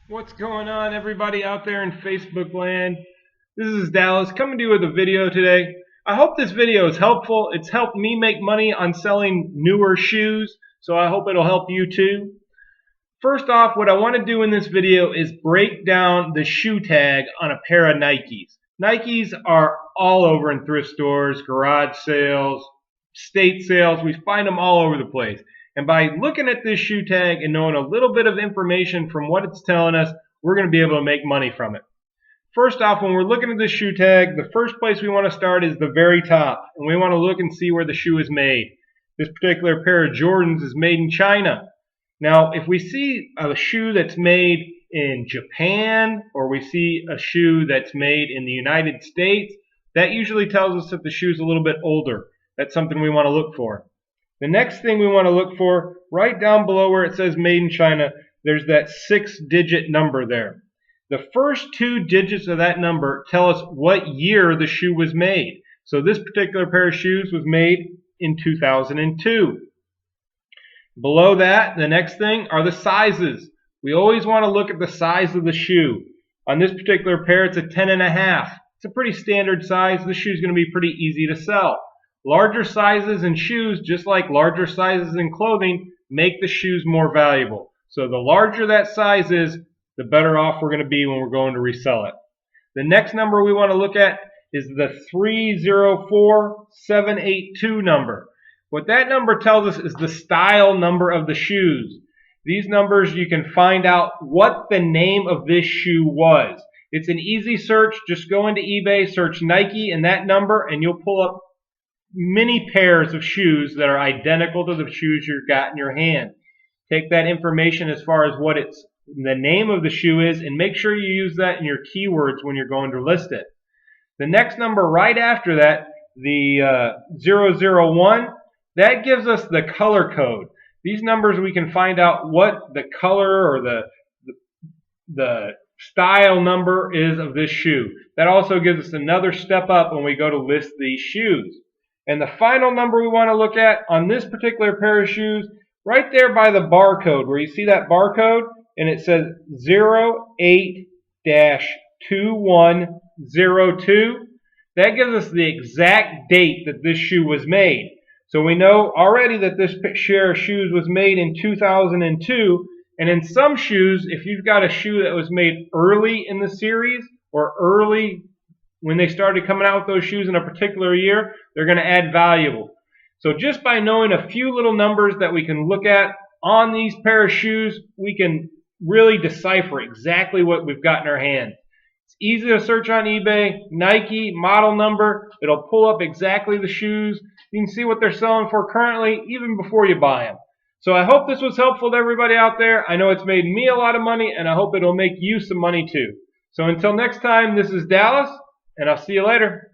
What's going on, everybody out there in Facebook land? This is Dallas coming to you with a video today. I hope this video is helpful. It's helped me make money on selling newer shoes, so I hope it'll help you too. First off, what I want to do in this video is break down the shoe tag on a pair of Nikes. Nikes are all over in thrift stores, garage sales, state sales. We find them all over the place. And by looking at this shoe tag and knowing a little bit of information from what it's telling us, we're going to be able to make money from it. First off, when we're looking at this shoe tag, the first place we want to start is the very top. And we want to look and see where the shoe is made. This particular pair of Jordans is made in China. Now, if we see a shoe that's made in Japan or we see a shoe that's made in the United States, that usually tells us that the shoe's a little bit older. That's something we want to look for. The next thing we want to look for, right down below where it says made in China, there's that 6-digit number there. The first 2 digits of that number tell us what year the shoe was made. So this particular pair of shoes was made in 2002. Below that, the next thing are the sizes. We always want to look at the size of the shoe. On this particular pair, it's a 10.5. It's a pretty standard size. This shoe is going to be pretty easy to sell. Larger sizes in shoes, just like larger sizes in clothing, make the shoes more valuable. So the larger that size is, the better off we're going to be when we're going to resell it. The next number we want to look at is the 304782 number. What that number tells us is the style number of the shoes. These numbers, you can find out what the name of this shoe was. It's an easy search. Just go into eBay, search Nike and that number, and you'll pull up many pairs of shoes that are identical to the shoes you've got in your hand. Take that information as far as what the name of the shoe is, and make sure you use that in your keywords when you're going to list it. The next number right after that, the 001, that gives us the color code. These numbers, we can find out what the color or the style number is of this shoe. That also gives us another step up when we go to list these shoes. And the final number we want to look at on this particular pair of shoes, right there by the barcode, where you see that barcode and it says 08-2102, that gives us the exact date that this shoe was made. So we know already that this pair of shoes was made in 2002, and in some shoes, if you've got a shoe that was made early in the series or early when they started coming out with those shoes in a particular year, they're going to add value. So just by knowing a few little numbers that we can look at on these pair of shoes, we can really decipher exactly what we've got in our hand. It's easy to search on eBay, Nike, model number. It'll pull up exactly the shoes. You can see what they're selling for currently, even before you buy them. So I hope this was helpful to everybody out there. I know it's made me a lot of money, and I hope it'll make you some money too. So until next time, this is Dallas, and I'll see you later.